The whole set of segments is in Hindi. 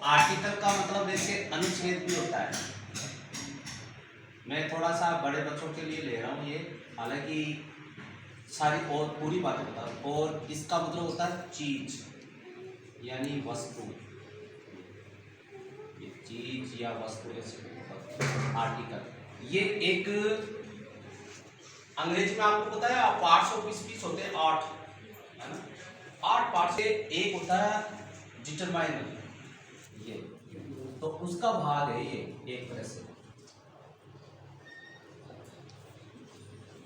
आर्टिकल का मतलब जैसे अनुच्छेद भी होता है। मैं थोड़ा सा बड़े बच्चों के लिए ले रहा हूँ ये, हालांकि सारी और पूरी बातें बता रहा हूँ। और इसका मतलब होता है चीज यानी वस्तु, ये चीज या वस्तु जैसे आर्टिकल। ये एक अंग्रेजी में आपको पता है पार्ट्स ऑफ स्पीच होते हैं 8, है ना। 8 पार्ट से एक होता है डिटरमाइनर, ये तो उसका भाग है ये एक तरह से,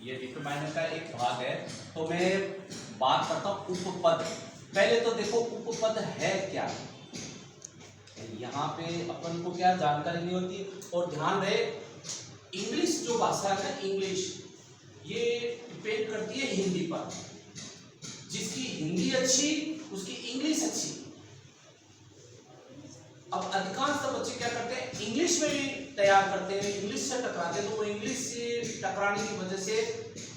ये डिटरमाइनर का एक भाग है। तो मैं बात करता हूँ उपपद। पहले तो देखो उपपद है क्या, यहाँ पे अपन को क्या जानकारी नहीं होती। और ध्यान रहे इंग्लिश जो भाषा है ना, इंग्लिश ये डिपेंड करती है हिंदी पर। जिसकी हिंदी अच्छी उसकी इंग्लिश अच्छी। अब अधिकांश तो बच्चे क्या करते हैं, इंग्लिश में भी तैयार करते हैं, इंग्लिश से टकराते हैं, तो वो इंग्लिश से टकराने की वजह से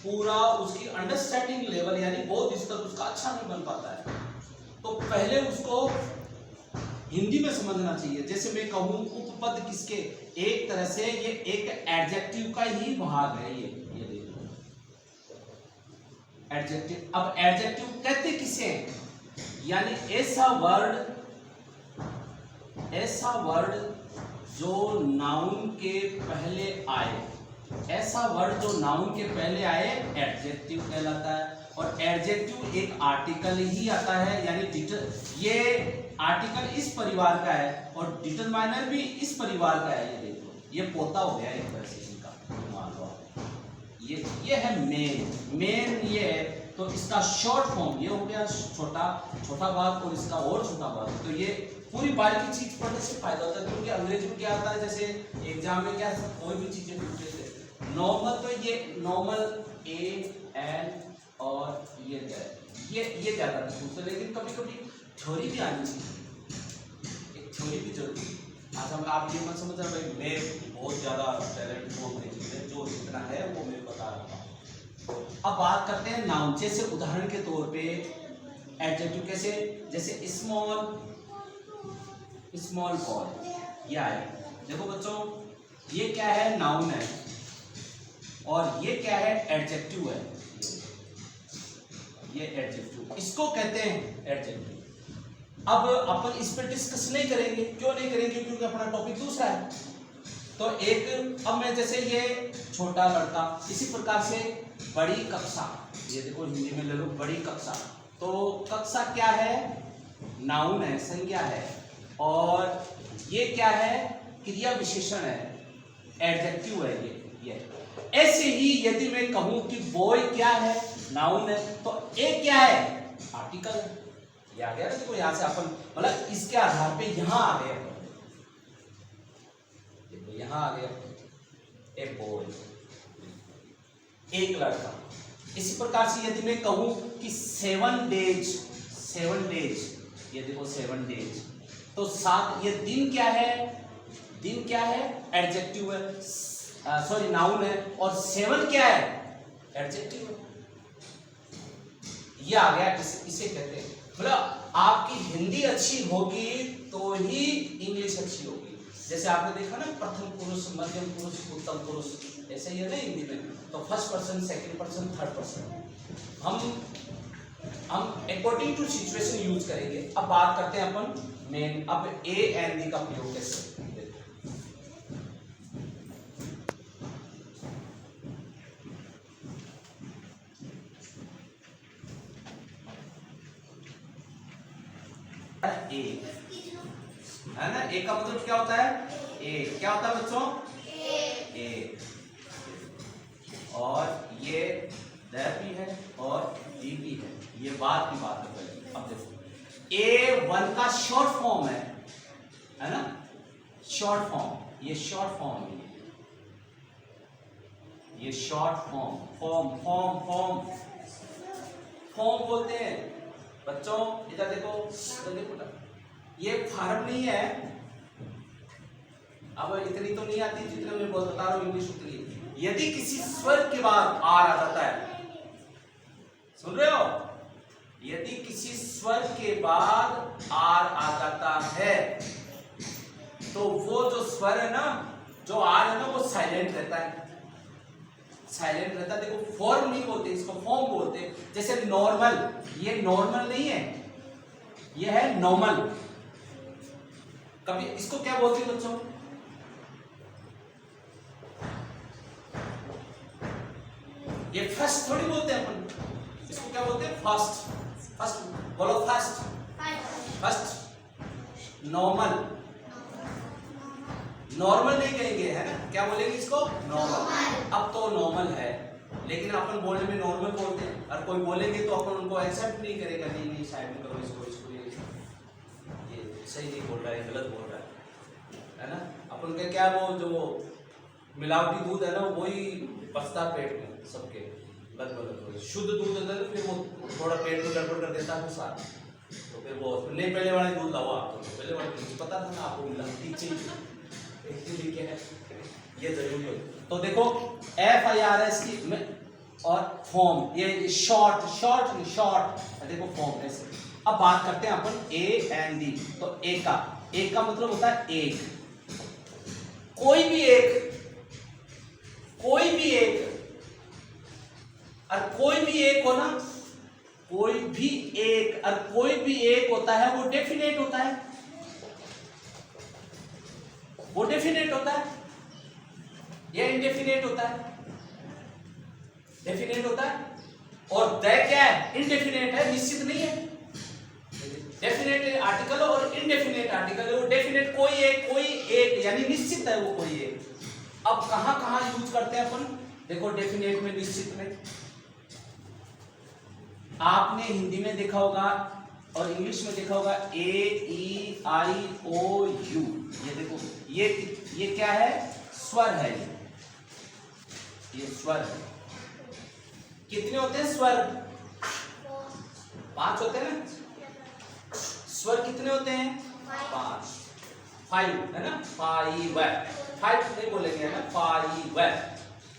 पूरा उसकी अंडरस्टैंडिंग लेवल यानी बोध स्तर उसका अच्छा नहीं बन पाता है। तो पहले उसको हिंदी में समझना चाहिए। जैसे मैं कहूँ उपपद किसके, एक तरह से ये एक एडजेक्टिव का ही भाग है, ये देखो एडजेक्टिव। अब एडजेक्टिव कहते किसे, यानी ऐसा वर्ड जो नाउन के पहले आए, ऐसा वर्ड जो नाउन के पहले आए एडजेक्टिव कहलाता है। और एडजेक्टिव एक आर्टिकल ही आता है, यानी ये आर्टिकल इस परिवार का है और डिटरमाइनर भी इस परिवार का है। ये देखो ये पोता हो गया एक तरह से इनका, मान लो ये है मेन ये है। तो इसका शॉर्ट फॉर्म ये हो गया छोटा भाग, और इसका और छोटा भाग। तो ये पूरी बारीकी चीज पढ़ने से फायदा होता है, क्योंकि अंग्रेजी में क्या आता है, जैसे एग्जाम में क्या कोई भी चीजें पूछते थे नॉर्मल, तो ये नॉर्मल ए एन और ये ज्यादा पूछते, लेकिन कभी कभी थ्योरी भी आनी चाहिए, एक थ्योरी भी जरूरी। आज हम आप ये मत समझ रहे भाई मैं बहुत ज्यादा टैलेंट हूँ अपनी चीजें, जो जितना है वो मैं बता रहा हूँ। अब बात करते हैं नाउन। जैसे उदाहरण के तौर पे एडजेक्टिव कैसे, जैसे स्मॉल बॉय ये आए। देखो बच्चों ये क्या है, नाउन है, और ये क्या है, एडजेक्टिव है। ये एडजेक्टिव, इसको कहते हैं एडजेक्टिव। अब अपन इस पर डिस्कस नहीं करेंगे, क्यों नहीं करेंगे, क्योंकि अपना टॉपिक दूसरा है। तो एक अब मैं जैसे ये छोटा लड़का, इसी प्रकार से बड़ी कक्षा, ये देखो हिंदी में ले लो बड़ी कक्षा। तो कक्षा क्या है, नाउन है, संज्ञा है, और ये क्या है, क्रिया विशेषण है, एडजेक्टिव है ये। ऐसे ही यदि मैं कहूं कि बॉय क्या है, नाउन है, तो ए क्या है, आर्टिकल है। ये आ गया ना, देखो यहां से अपन मतलब इसके आधार पे यहां आ गए, देखो यहां आ गया ए बॉय, एक लड़का। इसी प्रकार से यदि मैं कहूं कि 7 डेज, ये देखो 7 डेज, तो 7 ये दिन क्या है, एडजेक्टिव है, सॉरी नाउन है, और 7 क्या है, एडजेक्टिव है। ये आ गया, इसे कहते हैं मतलब आपकी हिंदी अच्छी होगी तो ही इंग्लिश अच्छी होगी। जैसे आपने देखा ना प्रथम पुरुष, मध्यम पुरुष, उत्तम पुरुष, ऐसे ही है ना हिंदी में। तो first person, second person, third person हम अकॉर्डिंग टू सिचुएशन यूज करेंगे। अब बात करते हैं अपन मेन, अब ए एंड डी का प्रयोग कैसे। ए है ना, ए का मतलब क्या होता है, ए क्या होता है बच्चों, ए, और ये दैट भी है और डी भी है, ये बात की बात है। अब देखो A1 का शॉर्ट फॉर्म है ना, शॉर्ट फॉर्म, ये शॉर्ट फॉर्म है, ये शॉर्ट फॉर्म बोलते हैं बच्चों। इधर देखो ये फार्म नहीं है। अब इतनी तो नहीं आती जितने मैं बता रहा हूं इंग्लिश उतनी। यदि किसी स्वर के बाद आर आ जाता है, सुन रहे हो, यदि किसी स्वर के बाद आर आ जाता है तो वो जो स्वर है ना, जो आर है ना, वो साइलेंट रहता है, साइलेंट रहता है। देखो फॉर्म नहीं बोलते इसको, फॉर्म बोलते हैं। जैसे नॉर्मल, ये नॉर्मल नहीं है, ये है नॉर्मल। कभी इसको क्या बोलते हैं बच्चों? ये फर्स्ट थोड़ी बोलते हैं अपन, इसको क्या बोलते हैं? फर्स्ट। फर्स्ट बोलो, फर्स्ट, फर्स्ट। नॉर्मल, नॉर्मल नहीं कहेंगे, है ना, क्या बोलेंगे इसको? नॉर्मल। अब तो नॉर्मल है, लेकिन अपन बोलने में नॉर्मल बोलते हैं, और कोई बोलेंगे तो अपन उनको एक्सेप्ट नहीं करेगा, नहीं नहीं साइड में करो इसको, इसको ये सही नहीं बोल रहा है, गलत बोल रहा है ना। अपन का क्या, वो जो मिलावटी दूध है ना, वही बचता पेट में सबके, गलत। शुद्ध दूध है तो फिर वो थोड़ा पेट में गड़बड़ कर देता है सारा, तो फिर वो नहीं, पहले वाले दूध लाओ आप, तो पहले वाले दूध पता था ना आपको, मिलावटी चाहिए है, ये जरूरी हो। तो देखो FIRS की में और फॉर्म, ये शॉर्ट देखो फॉर्म ऐसे। अब बात करते हैं अपन A and D। तो A का मतलब होता है एक, कोई भी एक, और कोई भी एक हो ना, कोई भी एक होता है, वो डेफिनेट होता है, वो डेफिनेट होता है या इंडेफिनेट होता है? डेफिनेट होता है। और द क्या है? इंडेफिनेट है, निश्चित नहीं है। डेफिनेट आर्टिकल और इंडेफिनेट आर्टिकल है। वो डेफिनेट कोई एक यानी निश्चित है वो कोई एक। अब कहां यूज करते हैं अपन? देखो डेफिनेट में, निश्चित में। आपने हिंदी में देखा होगा और इंग्लिश में देखा होगा AEIOU। ये देखो, ये क्या है? स्वर है। ये स्वर है। कितने होते हैं स्वर? 5 होते हैं ना। स्वर कितने होते हैं? 5 है ना। 5 नहीं बोलेंगे, है ना।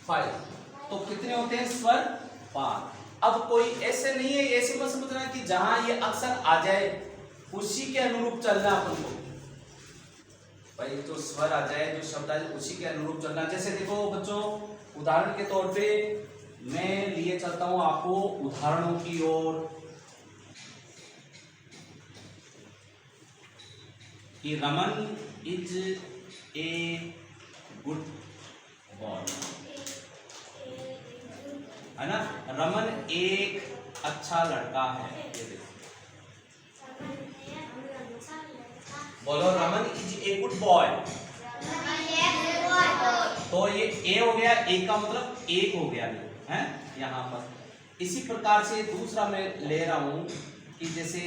5 तो कितने होते हैं स्वर? 5। अब कोई ऐसे नहीं है, ऐसे मत समझना कि जहां ये अक्षर आ जाए उसी के अनुरूप चलना अपन को। भाई जो स्वर आ जाए, जो शब्द आ जाए, उसी के अनुरूप चलना। जैसे देखो बच्चों, उदाहरण के तौर पे मैं लिए चलता हूं आपको उदाहरणों की ओर कि Raman is a good boy, है ना। रमन एक अच्छा लड़का है। ये देखो, बोलो Raman is a good boy. तो ये ए हो गया, ए का मतलब एक हो गया है यहाँ पर। इसी प्रकार से दूसरा मैं ले रहा हूं कि जैसे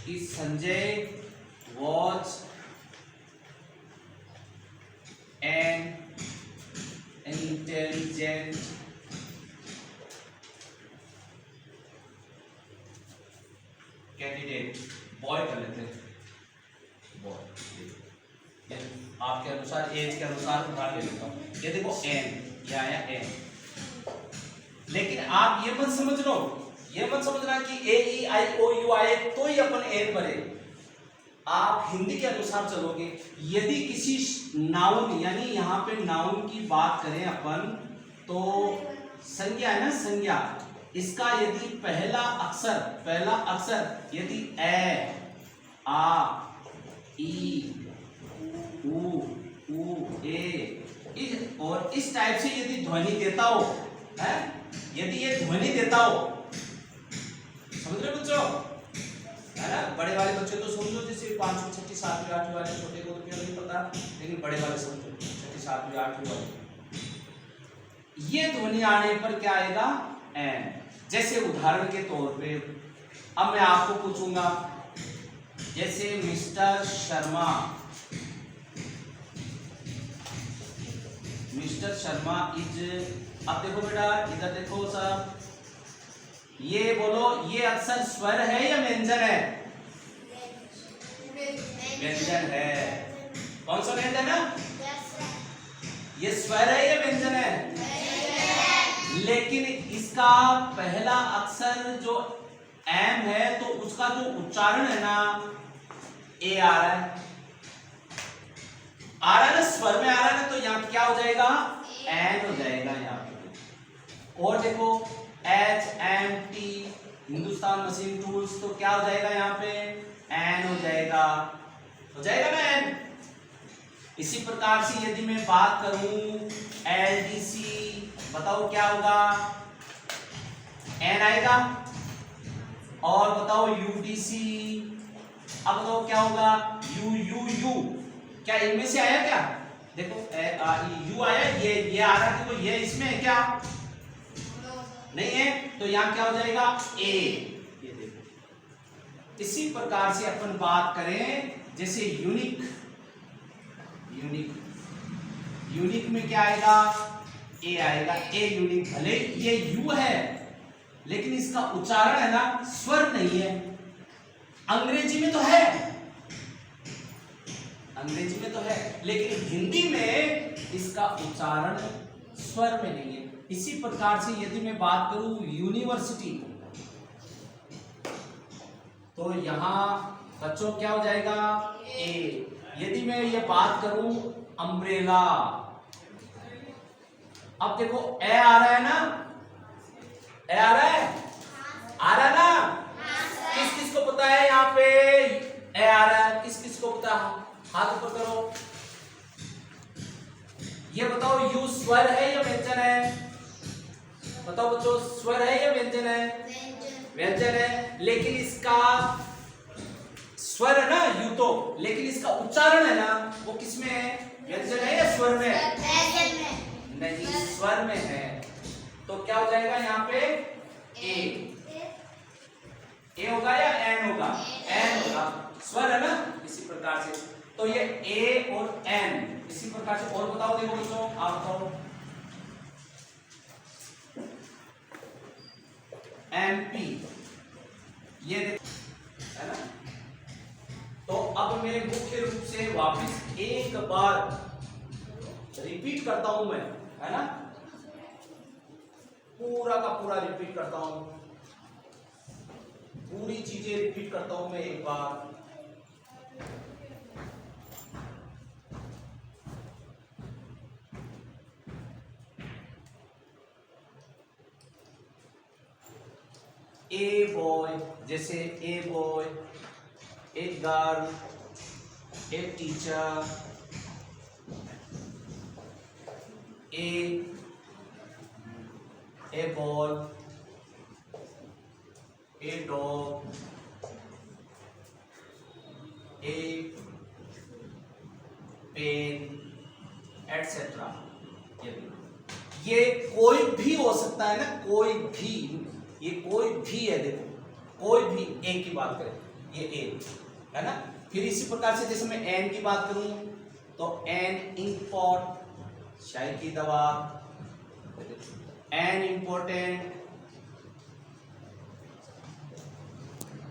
कि Sanjay was an intelligent candidate. Boy कर लेते हैं, बॉय। आपके अनुसार, एज के अनुसार उठा ले लेता हूं। ये देखो एन, ये आया एन। लेकिन आप ये मत समझ लो, ये मत समझना कि AEIOU आए तो ही अपन एन भरे। आप हिंदी के अनुसार चलोगे। यदि किसी नाउन, यानी यहाँ पे नाउन की बात करें अपन, तो संज्ञा है ना, संज्ञा, इसका यदि पहला अक्षर यदि ए, आ, ई, उ, ए और इस टाइप से यदि ध्वनि देता हो, है, यदि ये ध्वनि देता हो, समझ रहे बच्चों, है ना। बड़े वाले बच्चे तो समझो, जैसे 5वीं 6वीं 7वीं 8वीं वाले, छोटे को तो क्यों नहीं पता, लेकिन बड़े वाले समझो, 6वीं 7वीं 8वीं वाले। ये ध्वनि आने पर क्या आएगा? एन। जैसे उदाहरण के तौर पे अब मैं आपको पूछूंगा, जैसे मिस्टर शर्मा इज। अब देखो बेटा, इधर देखो सब, ये बोलो, ये अक्षर स्वर है या व्यंजन है? व्यंजन है। कॉन्सोनेंट है ना। ये स्वर है या व्यंजन है? लेकिन इसका पहला अक्षर जो एम है, तो उसका जो उच्चारण है ना ए आ रहा है, ना, स्वर में आ रहा है ना, तो यहाँ क्या हो जाएगा, एन हो जाएगा यहाँ पे। और देखो HMT हिंदुस्तान मशीन टूल्स, तो क्या हो जाएगा यहाँ पे, एन हो जाएगा ना एन। इसी प्रकार से यदि मैं बात करूं LDC, बताओ क्या होगा, एन आएगा। और बताओ UDC, अब बताओ क्या होगा, यू, क्या इनमें से आया क्या, देखो यू आया, ये आ रहा है, देखो ये इसमें है क्या, नहीं है, तो यहाँ क्या हो जाएगा, ए। ये देखो इसी प्रकार से अपन बात करें जैसे यूनिक में क्या आएगा, ए आएगा, ए यूनिक। भले ये यू है लेकिन इसका उच्चारण है ना स्वर नहीं है। अंग्रेजी में तो है, लेकिन हिंदी में इसका उच्चारण स्वर में नहीं है। इसी प्रकार से यदि मैं बात करूं यूनिवर्सिटी, तो यहां बच्चों क्या हो जाएगा, ए। यदि मैं ये बात करूं अम्ब्रेला, अब देखो ए आ रहा है ना, ए आ रहा है ना, किस को पता है यहाँ पे ए आ रहा है, किस को पता है, हाथ ऊपर करो। ये बताओ यू स्वर है या व्यंजन है, बताओ बच्चों, स्वर है या व्यंजन है, व्यंजन है, लेकिन इसका स्वर है ना यू, तो लेकिन इसका उच्चारण है ना वो किसमें है, व्यंजन है या स्वर में है, नहीं स्वर में है। तो क्या हो जाएगा यहाँ पे, ए होगा या एन होगा, एन होगा, स्वर है ना, इसी प्रकार से। तो ये ए और एन इसी प्रकार से। और बताओ, देखो बच्चों आप बताओ, MP, ये है ना। तो अब मैं मुख्य रूप से वापस एक बार रिपीट करता हूं मैं, है ना, पूरा का पूरा रिपीट करता हूं, पूरी चीजें रिपीट करता हूं मैं एक बार। ए बॉय, जैसे a boy, a girl, a teacher, a ball, a dog, a pen, etcetera. ये कोई भी हो सकता है ना, कोई भी, ये कोई भी है, देखो कोई भी, ए की बात करें, ये ए है ना। फिर इसी प्रकार से जैसे मैं एन की बात करूं तो एन इंपॉर्ट, चाय की दवा, एन इंपॉर्टेंट,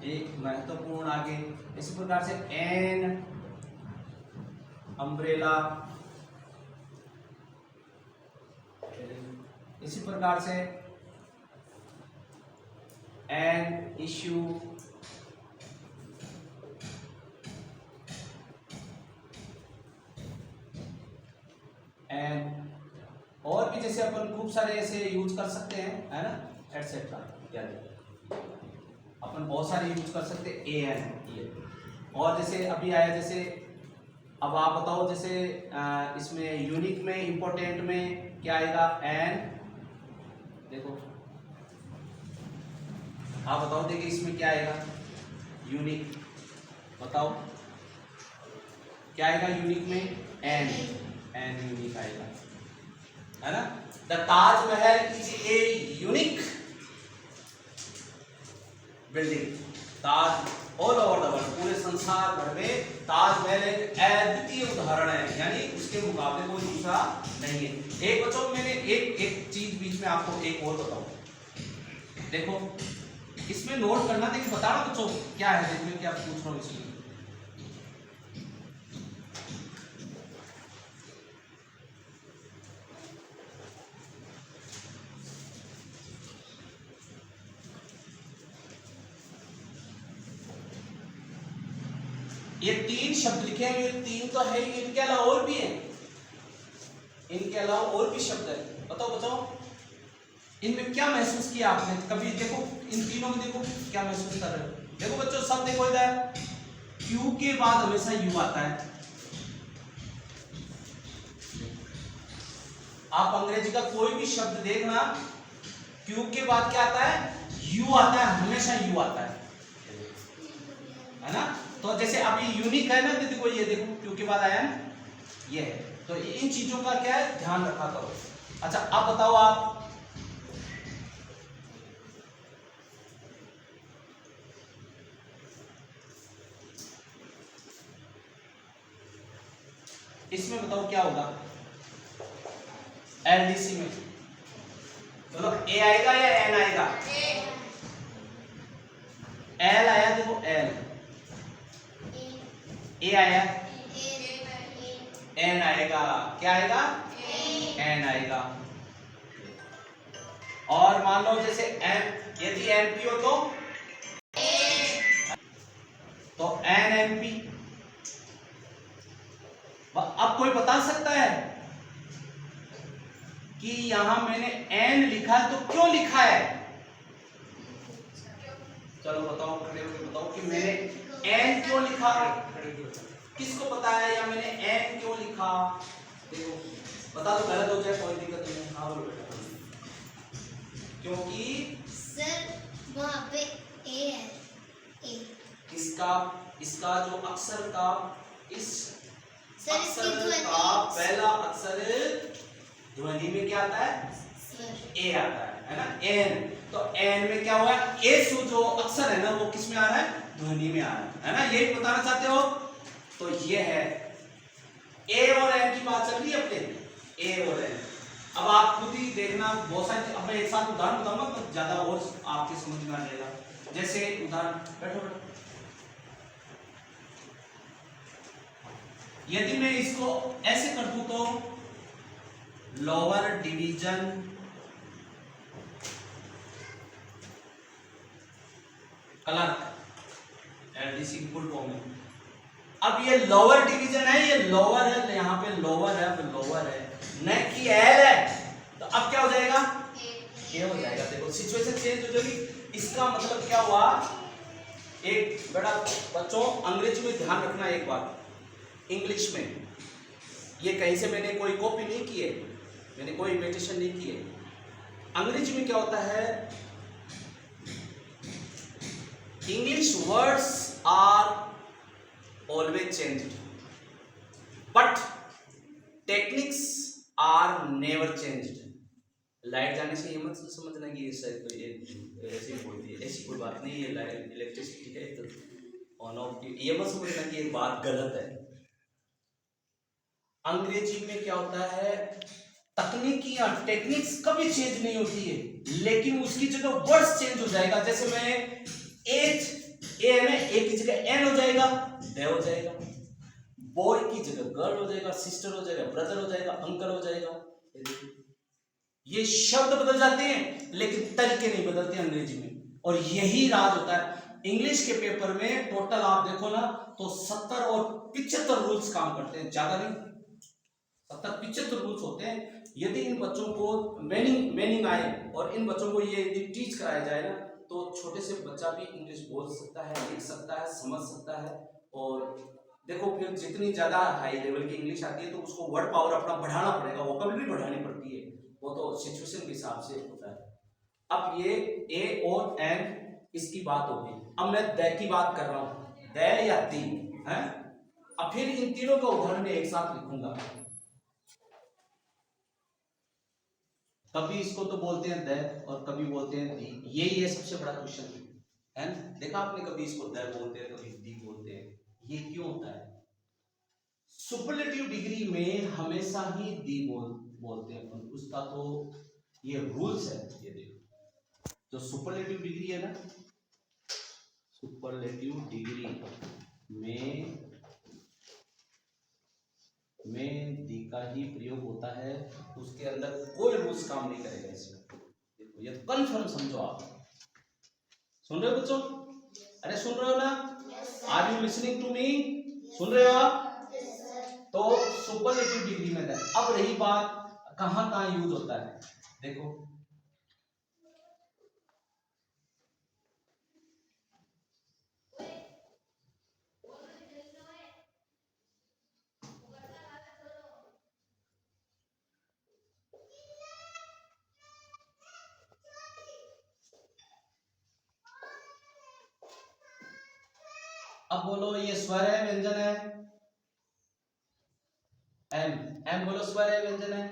एक महत्वपूर्ण, आगे इसी प्रकार से एन अम्ब्रेला, इसी प्रकार से एन इश्यू, एन, और भी जैसे अपन खूब सारे ऐसे यूज कर सकते हैं, है ना, एटसेट्रा इत्यादि, अपन बहुत सारे यूज कर सकते हैं, ए एन, ये। और जैसे अभी आया, जैसे अब आप बताओ, जैसे इसमें यूनिक में, इंपॉर्टेंट में क्या आएगा, एन, देखो आप बताओ, देखिए इसमें क्या आएगा, यूनिक, बताओ क्या आएगा यूनिक में, एन, एन यूनिक आएगा, है ना। The Taj Mahal is a unique building, Taj all over the world, पूरे संसार भर में ताजमहल एक अद्वितीय उदाहरण है, यानी उसके मुकाबले कोई दूसरा नहीं है। एक बच्चों, मैंने एक चीज बीच में आपको एक और बताऊं, देखो इसमें नोट करना, देखिए बता रहा हूं बच्चों क्या है, देखिए क्या पूछ रहा हूं इसमें। ये 3 शब्द लिखे हैं, ये 3 तो है, इनके अलावा और भी है, इनके अलावा और भी शब्द है। बताओ इनमें क्या महसूस किया आपने? कभी देखो इन तीनों में, देखो क्या महसूस कर रहे हो। देखो बच्चों सब देखो इधर, क्यू के बाद हमेशा यू आता है। आप अंग्रेजी का कोई भी शब्द देखना, क्यू के बाद क्या आता है? यू आता है, हमेशा यू आता है ना। तो जैसे अभी यूनिक है ना, देखो ये देखो क्यू के बाद आया ना, ये है। तो इन चीजों का क्या है, ध्यान रखा करो। अच्छा अब बताओ आप, इसमें बताओ क्या होगा एलडीसी में? चलो ए आएगा या एन आएगा? एल आया, देखो एल, ए आया, एन आएगा, क्या आएगा? एन आएगा। और मान लो जैसे एन, यदि एनपी हो तो एन एनपी। अब कोई बता सकता है कि यहां मैंने एन लिखा है तो क्यों लिखा है? चलो बताओ, खड़े होकर बताओ कि मैंने एन क्यों लिखा, किसको पता है, या मैंने एन क्यों लिखा? देखो बता दो, गलत हो जाए कोई दिक्कत नहीं। हाँ बोलो बेटा। क्योंकि सर वहां पे ए है, ए इसका जो अक्षर का, इस सर अक्षर का पहला अक्षर ध्वनि में क्या आता है? ए आता है ना, एन। तो एन में क्या हुआ, ए जो अक्षर है ना वो किस में आ रहा है? ध्वनि में आ रहा है ना, यही बताना चाहते हो। तो ये है ए और एन की बात चल रही है अपने, ए और एन। अब आप खुद ही देखना, बहुत सारे, अब मैं एक साथ उदाहरण बताऊंगा तो ज्यादा और आपके समझ में आ जाएगा। जैसे उदाहरण, बैठो, यदि मैं इसको ऐसे कर दूं तो लोअर डिवीजन क्लर्क, एलडीसी की फुल फॉर्म है। अब ये लोअर डिवीजन है, ये लोअर है, यहाँ पे लोअर है, लोअर है, न कि एल है। तो अब क्या हो जाएगा? ए हो जाएगा। देखो सिचुएशन चेंज हो जाएगी। इसका मतलब क्या हुआ, एक बड़ा बच्चों अंग्रेजी में ध्यान रखना एक बात, इंग्लिश में ये कहीं से मैंने कोई कॉपी नहीं की है, मैंने कोई इमिटेशन नहीं की है। अंग्रेजी में क्या होता है, English words are always changed but techniques are never changed. Light जाने से ये मत समझना कि ये ऐसी बोलती है, ऐसी कोई बात नहीं है। लाइट इलेक्ट्रिसिटी है तो ऑन ऑफ की, ये मत समझना कि ये बात गलत है। अंग्रेजी में क्या होता है, तकनीकियां, टेक्निक्स कभी चेंज नहीं होती है, लेकिन उसकी जगह वर्ड्स चेंज हो जाएगा। जैसे मैं एज, ए है ना, ए की जगह एन हो जाएगा, दे हो जाएगा। बॉय की जगह गर्ल हो जाएगा, सिस्टर हो जाएगा, ब्रदर हो जाएगा, अंकल हो जाएगा। ये शब्द बदल जाते हैं लेकिन तरीके नहीं बदलते अंग्रेजी में। और यही राज होता है इंग्लिश के पेपर में। टोटल आप देखो ना तो 70 और 75 रूल्स काम करते हैं, ज्यादा नहीं, 70-75 रूल्स होते हैं। यदि इन बच्चों को मीनिंग आए और इन बच्चों को ये यदि टीच कराया जाए ना, तो छोटे से बच्चा भी इंग्लिश बोल सकता है, लिख सकता है, समझ सकता है। और देखो फिर जितनी ज्यादा हाई लेवल की इंग्लिश आती है तो उसको वर्ड पावर अपना बढ़ाना पड़ेगा, वोकैबुलरी बढ़ानी पड़ती है, वो तो सिचुएशन के हिसाब से होता है। अब ये ए और एन इसकी बात हो गई। अब मैं द की बात कर रहा हूं, द या दी है। अब फिर इन तीनों का उदाहरण मैं एक साथ लिखूंगा। कभी इसको तो बोलते हैं द और कभी बोलते हैं दी, यही है सबसे बड़ा क्वेश्चन है ना। देखा आपने, कभी इसको द बोलते हैं, कभी दी बोलते हैं, ये क्यों होता है? सुपरलेटिव डिग्री में हमेशा ही दी बोलते हैं, उसका तो ये रूल्स है। ये देखो जो सुपरलेटिव डिग्री है ना, सुपरलेटिव डिग्री में दी का ही प्रयोग होता है, उसके अंदर कोई रूल्स काम नहीं करेगा इसमें। देखो ये कंफर्म समझो आप। सुन रहे हो बच्चों? अरे सुन रहे हो ना? Are you listening to me? सुन रहे हो आप? तो सुपरलेटिव डिग्री में है। अब रही बात कहां कहां यूज होता है, देखो अब बोलो ये स्वर है व्यंजन है? एम, एम बोलो स्वर है व्यंजन है?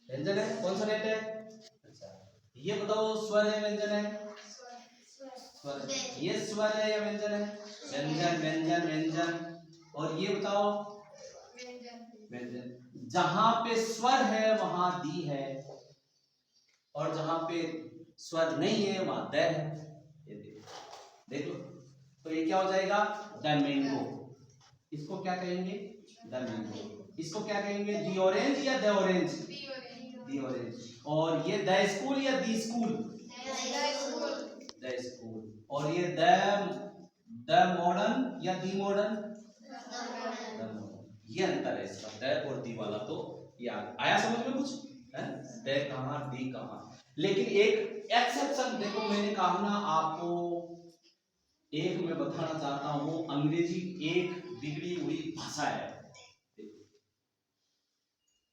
व्यंजन है, कॉन्सोनेंट है। अच्छा ये बताओ स्वर है व्यंजन है? स्वर। ये स्वर है या व्यंजन है? व्यंजन व्यंजन व्यंजन। और ये बताओ व्यंजन। जहां पे स्वर है वहां दी है, और जहां पे स्वर नहीं है वहां द है। ये देख लो, तो ये क्या हो जाएगा? The mango. इसको क्या कहेंगे? The mango. इसको क्या कहेंगे? दी ऑरेंज या द ऑरेंज? The orange. और ये द स्कूल या दी स्कूल? The school. और ये द मॉडर्न या दी मॉडर्न? ये अंतर है इसका, द और दी वाला। तो याद आया समझ में कुछ है? द कहां दी कहां। लेकिन एक एक्सेप्शन देखो, मैंने कहा ना आपको, एक मैं बताना चाहता हूं, अंग्रेजी एक बिगड़ी हुई भाषा है।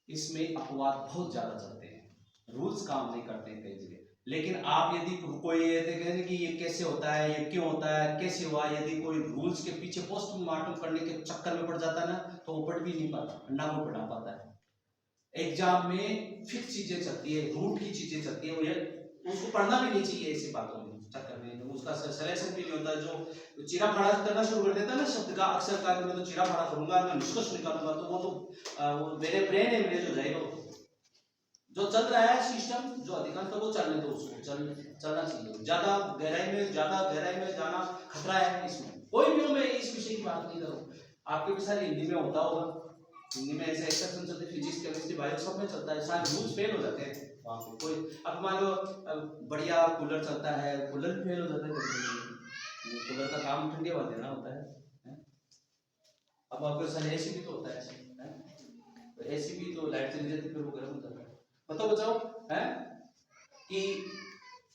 इसमें अपवाद बहुत ज्यादा चलते हैं, रूल्स काम नहीं करते हैं कई जगह। लेकिन आप यदि कोई ये देखें कि ये कैसे होता है, ये क्यों होता है, कैसे हुआ, यदि कोई रूल्स के पीछे पोस्टमार्टम करने के चक्कर में पड़ जाता है ना, तो वो पढ़ भी नहीं पाता, ना वो पढ़ा पाता है। एग्जाम में फिक्स चीजें चलती है, रूट की चीजें चलती है, वो ये उसको पढ़ना भी नहीं चाहिए ऐसी बातों में चक्कर में, तो उसका सिलेक्शन भी नहीं होता। जो चीरा फाड़ा करना शुरू कर देता है ना शब्द का, अक्षर का, मैं तो चीरा फाड़ा करूंगा, मैं निष्कर्ष निकालूंगा, तो वो मेरे ब्रेन है, मेरे जो जाएगा जो चल रहा है सिस्टम, जो अधिकांश वो चलने दो, उसको चलना चाहिए। ज्यादा गहराई में जाना खतरा है इसमें। कोई भी हो, मैं इस विषय की बात नहीं करूँ, आपके भी सारे हिंदी में होता होगा, हिंदी में ऐसे एक्सेप्शन चलते, फिजिक्स केमिस्ट्री बायो सब में चलता है, सारे रूल्स फेल हो जाते हैं वहाँ पे। कोई अब मान लो बढ़िया कूलर चलता है, कूलर भी फेल हो जाता है, कूलर का काम ठंडे हवा देना होता है। अब आपके साथ एसी भी तो होता है, तो एसी भी तो लाइट चली जाती है फिर वो गर्म हो जाता है। बताओ बचाओ है कि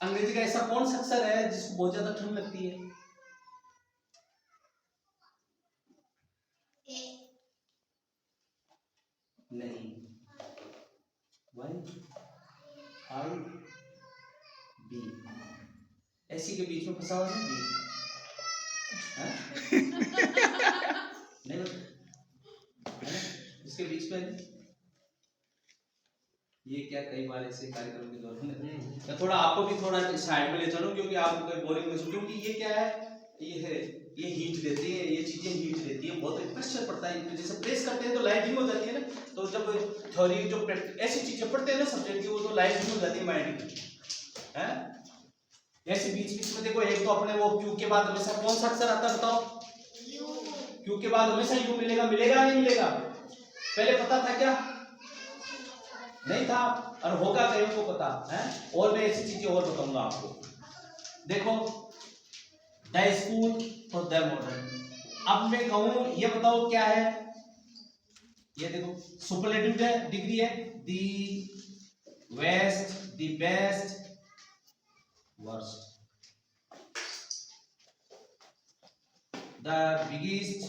अंग्रेजी का ऐसा कौन सा अक्षर है जिसको बहुत ज्यादा ठंड लगती है? नहीं, वाई आई बी, ऐसी के बीच में फंसा हुआ है बी, नहीं इसके बीच में ये क्या, कई बार ऐसे कार्यक्रम के दौरान मैं थोड़ा आपको भी थोड़ा साइड में ले चलूं, क्योंकि आपको कोई बोरिंग महसूस, क्योंकि ये क्या है, ये हीट देती है, ये चीजें हीट देती है, बहुत प्रेशर पड़ता है, जैसे प्रेस करते हैं तो लाइट डिम हो जाती है ना, तो जब थ्योरी जो ऐसी चीजें पढ़ते हैं ना सब्जेक्ट की, वो तो लाइट डिम हो जाती है माइंड की, है ऐसे बीच बीच में देखो। एक तो अपने वो क्यू के बाद हमेशा कौन सा अक्षर आता है बताओ? क्यू के बाद हमेशा यू मिलेगा, मिलेगा नहीं मिलेगा? पहले पता था क्या? नहीं था, और होगा कहीं को पता है। और मैं ऐसी चीजें और बताऊंगा आपको, देखो द स्कूल और द मॉडर्न। अब मैं कहूं ये बताओ क्या है, ये देखो सुपरलेटिव डिग्री है, the west, the best, worst, the biggest,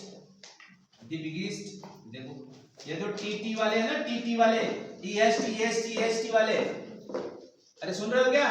the biggest. देखो ये जो टीटी वाले है ना, टीटी वाले, टीएसटी वाले, अरे सुन रहे हो क्या?